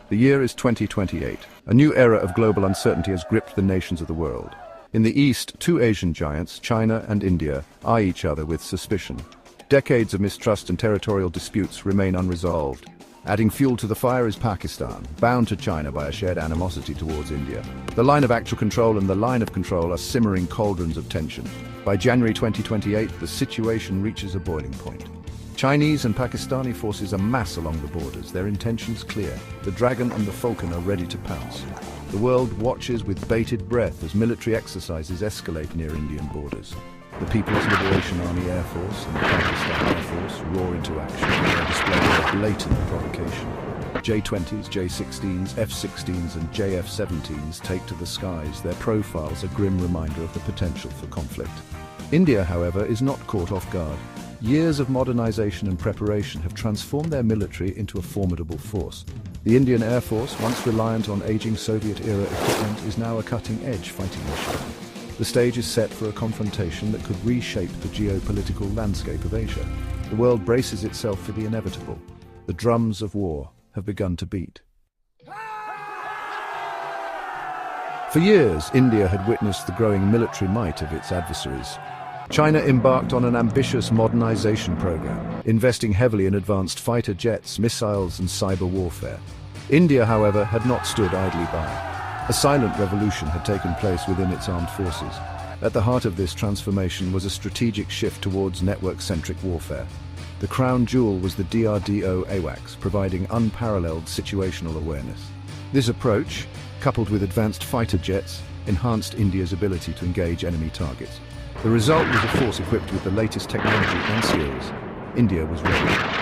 The year is 2028. A new era of global uncertainty has gripped the nations of the world. In the East, two Asian giants, China and India, eye each other with suspicion. Decades of mistrust and territorial disputes remain unresolved. Adding fuel to the fire is Pakistan, bound to China by a shared animosity towards India. The line of actual control and the line of control are simmering cauldrons of tension. By January 2028, the situation reaches a boiling point. Chinese and Pakistani forces amass along the borders, their intentions clear. The Dragon and the Falcon are ready to pounce. The world watches with bated breath as military exercises escalate near Indian borders. The People's Liberation Army Air Force and the Pakistan Air Force roar into action in their display of blatant provocation. J-20s, J-16s, F-16s and JF-17s take to the skies, their profiles a grim reminder of the potential for conflict. India, however, is not caught off guard. Years of modernization and preparation have transformed their military into a formidable force. The Indian Air Force, once reliant on aging Soviet-era equipment, is now a cutting-edge fighting machine. The stage is set for a confrontation that could reshape the geopolitical landscape of Asia. The world braces itself for the inevitable. The drums of war have begun to beat. For years, India had witnessed the growing military might of its adversaries. China embarked on an ambitious modernization program, investing heavily in advanced fighter jets, missiles and cyber warfare. India, however, had not stood idly by. A silent revolution had taken place within its armed forces. At the heart of this transformation was a strategic shift towards network-centric warfare. The crown jewel was the DRDO AWACS, providing unparalleled situational awareness. This approach, coupled with advanced fighter jets, enhanced India's ability to engage enemy targets. The result was a force equipped with the latest technology and skills. India was ready.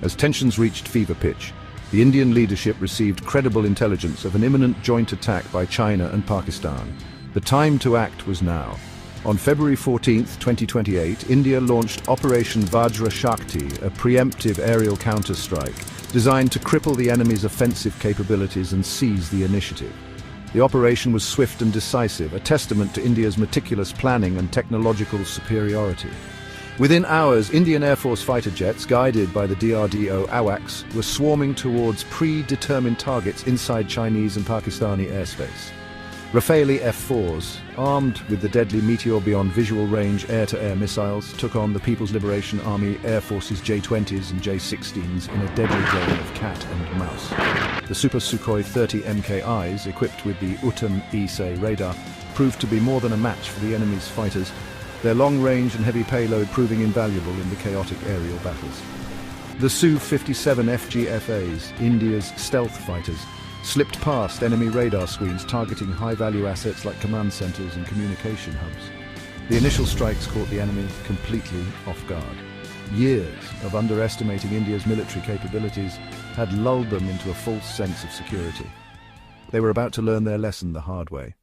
As tensions reached fever pitch, the Indian leadership received credible intelligence of an imminent joint attack by China and Pakistan. The time to act was now. On February 14, 2028, India launched Operation Vajra Shakti, a preemptive aerial counter-strike designed to cripple the enemy's offensive capabilities and seize the initiative. The operation was swift and decisive, a testament to India's meticulous planning and technological superiority. Within hours, Indian Air Force fighter jets, guided by the DRDO AWACS, were swarming towards predetermined targets inside Chinese and Pakistani airspace. Rafale F-4s, armed with the deadly Meteor beyond visual range air-to-air missiles, took on the People's Liberation Army Air Force's J-20s and J-16s in a deadly game of cat and mouse. The Super Sukhoi 30 MKIs, equipped with the Uttam-E radar, proved to be more than a match for the enemy's fighters, their long range and heavy payload proving invaluable in the chaotic aerial battles. The Su-57 FGFAs, India's stealth fighters, slipped past enemy radar screens targeting high-value assets like command centers and communication hubs. The initial strikes caught the enemy completely off guard. Years of underestimating India's military capabilities had lulled them into a false sense of security. They were about to learn their lesson the hard way.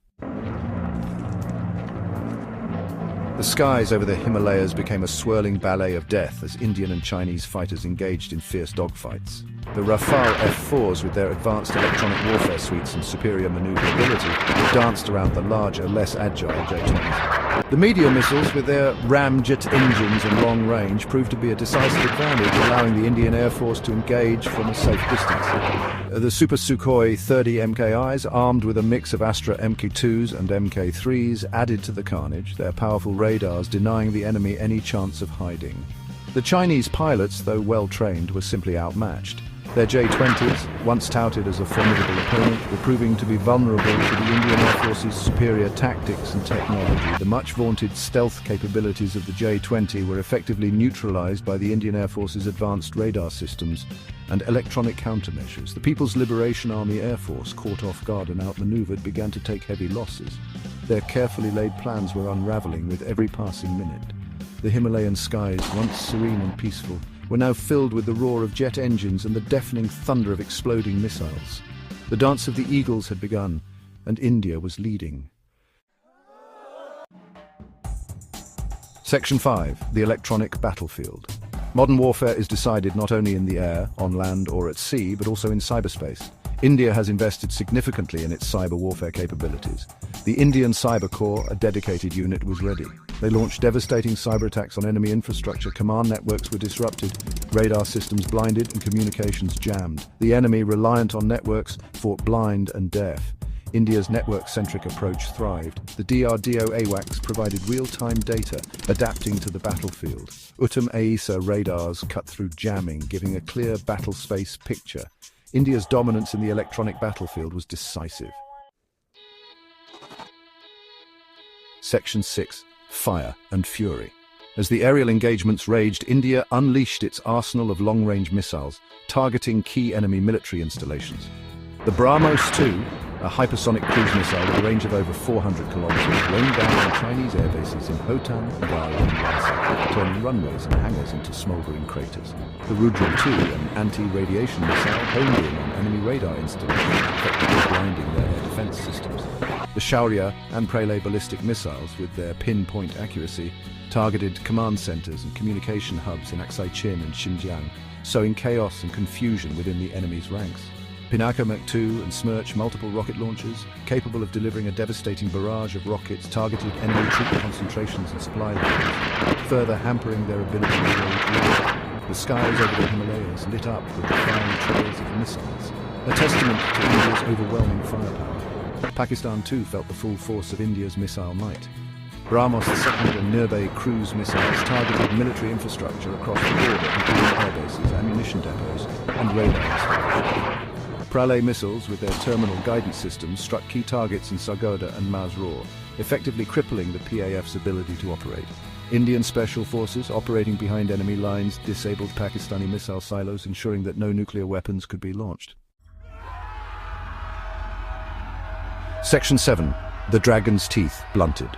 The skies over the Himalayas became a swirling ballet of death as Indian and Chinese fighters engaged in fierce dogfights. The Rafale F-4s, with their advanced electronic warfare suites and superior maneuverability, danced around the larger, less agile J-20s. The medium missiles, with their ramjet engines and long range, proved to be a decisive advantage, allowing the Indian Air Force to engage from a safe distance. The Super Sukhoi 30 MKIs, armed with a mix of Astra Mk2s and Mk3s, added to the carnage, their powerful radars denying the enemy any chance of hiding. The Chinese pilots, though well-trained, were simply outmatched. Their J-20s, once touted as a formidable opponent, were proving to be vulnerable to the Indian Air Force's superior tactics and technology. The much-vaunted stealth capabilities of the J-20 were effectively neutralized by the Indian Air Force's advanced radar systems and electronic countermeasures. The People's Liberation Army Air Force, caught off guard and outmaneuvered, began to take heavy losses. Their carefully laid plans were unraveling with every passing minute. The Himalayan skies, once serene and peaceful, were now filled with the roar of jet engines and the deafening thunder of exploding missiles. The dance of the eagles had begun, and India was leading. Section 5. The Electronic Battlefield. Modern warfare is decided not only in the air, on land or at sea, but also in cyberspace. India has invested significantly in its cyber warfare capabilities. The Indian Cyber Corps, a dedicated unit, was ready. They launched devastating cyber attacks on enemy infrastructure. Command networks were disrupted, radar systems blinded, and communications jammed. The enemy, reliant on networks, fought blind and deaf. India's network-centric approach thrived. The DRDO AWACS provided real-time data, adapting to the battlefield. Uttam AESA radars cut through jamming, giving a clear battle space picture. India's dominance in the electronic battlefield was decisive. Section 6. Fire and Fury. As the aerial engagements raged, India unleashed its arsenal of long-range missiles, targeting key enemy military installations. The BrahMos 2, a hypersonic cruise missile with a range of over 400 kilometers, rained down on Chinese air bases in Hotan, Gaya, and Lhasa, turning runways and hangars into smoldering craters. The Rudra 2, an anti-radiation missile, honed in on enemy radar installations, effectively blinding their air defense systems. The Shaurya and Pralay ballistic missiles, with their pinpoint accuracy, targeted command centers and communication hubs in Aksai Chin and Xinjiang, sowing chaos and confusion within the enemy's ranks. Tejas Mk2 and Smerch multiple rocket launchers, capable of delivering a devastating barrage of rockets, targeted enemy troop concentrations and supply lines, further hampering their ability to wage war. The skies over the Himalayas lit up with the flying trails of missiles, a testament to India's overwhelming firepower. Pakistan too felt the full force of India's missile might. BrahMos 2 and Nirbhay cruise missiles targeted military infrastructure across the border, including air bases, ammunition depots, and radar. Pralay missiles, with their terminal guidance systems, struck key targets in Sargodha and Mazror, effectively crippling the PAF's ability to operate. Indian special forces, operating behind enemy lines, disabled Pakistani missile silos, ensuring that no nuclear weapons could be launched. Section 7. The Dragon's Teeth Blunted.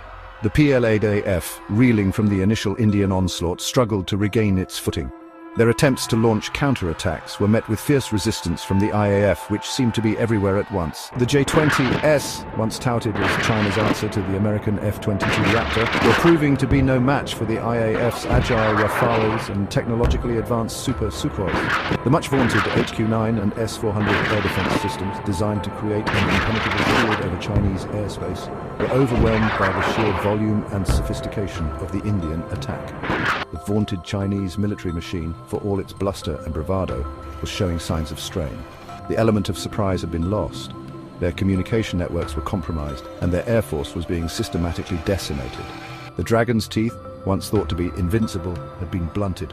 The PLADF, reeling from the initial Indian onslaught, struggled to regain its footing. Their attempts to launch counterattacks were met with fierce resistance from the IAF, which seemed to be everywhere at once. The J-20S, once touted as China's answer to the American F-22 Raptor, were proving to be no match for the IAF's agile Rafales and technologically advanced Super Sukhois. The much-vaunted HQ-9 and S-400 air defense systems, designed to create an impenetrable shield over Chinese airspace, were overwhelmed by the sheer volume and sophistication of the Indian attack. The vaunted Chinese military machine, for all its bluster and bravado, was showing signs of strain. The element of surprise had been lost. Their communication networks were compromised, and their air force was being systematically decimated. The Dragon's Teeth, once thought to be invincible, had been blunted.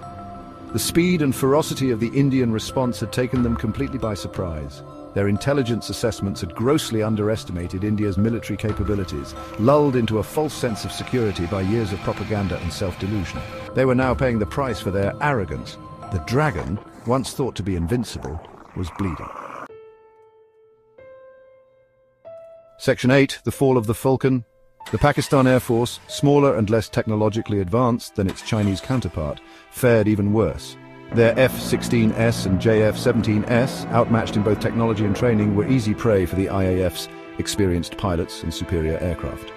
The speed and ferocity of the Indian response had taken them completely by surprise. Their intelligence assessments had grossly underestimated India's military capabilities, lulled into a false sense of security by years of propaganda and self-delusion. They were now paying the price for their arrogance. The dragon, once thought to be invincible, was bleeding. Section 8. The Fall of the Falcon. The Pakistan Air Force, smaller and less technologically advanced than its Chinese counterpart, fared even worse. Their F-16S and JF-17S, outmatched in both technology and training, were easy prey for the IAF's experienced pilots and superior aircraft.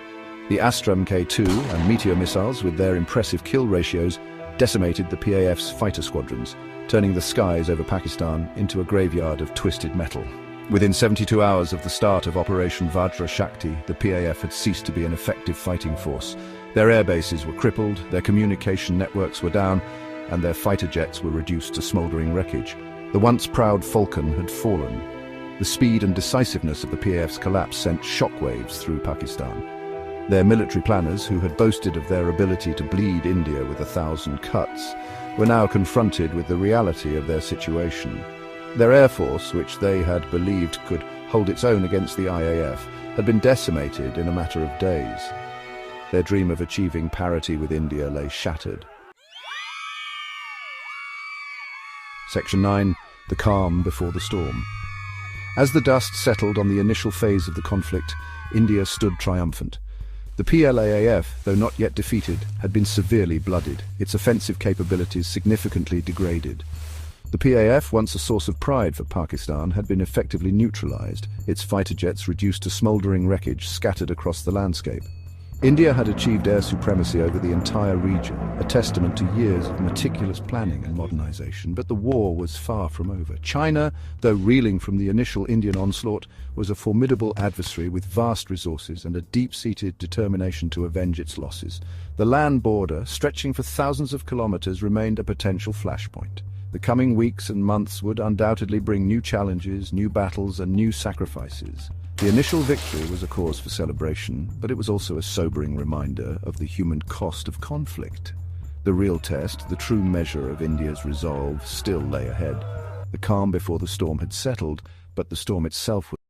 The Astra Mk2 and Meteor missiles, with their impressive kill ratios, decimated the PAF's fighter squadrons, turning the skies over Pakistan into a graveyard of twisted metal. Within 72 hours of the start of Operation Vajra Shakti, the PAF had ceased to be an effective fighting force. Their air bases were crippled, their communication networks were down, and their fighter jets were reduced to smouldering wreckage. The once proud Falcon had fallen. The speed and decisiveness of the PAF's collapse sent shockwaves through Pakistan. Their military planners, who had boasted of their ability to bleed India with 1,000 cuts, were now confronted with the reality of their situation. Their air force, which they had believed could hold its own against the IAF, had been decimated in a matter of days. Their dream of achieving parity with India lay shattered. Section 9. The Calm Before the Storm. As the dust settled on the initial phase of the conflict, India stood triumphant. The PLAAF, though not yet defeated, had been severely blooded, its offensive capabilities significantly degraded. The PAF, once a source of pride for Pakistan, had been effectively neutralized, its fighter jets reduced to smouldering wreckage scattered across the landscape. India had achieved air supremacy over the entire region, a testament to years of meticulous planning and modernization, but the war was far from over. China, though reeling from the initial Indian onslaught, was a formidable adversary with vast resources and a deep-seated determination to avenge its losses. The land border, stretching for thousands of kilometers, remained a potential flashpoint. The coming weeks and months would undoubtedly bring new challenges, new battles, and new sacrifices. The initial victory was a cause for celebration, but it was also a sobering reminder of the human cost of conflict. The real test, the true measure of India's resolve, still lay ahead. The calm before the storm had settled, but the storm itself was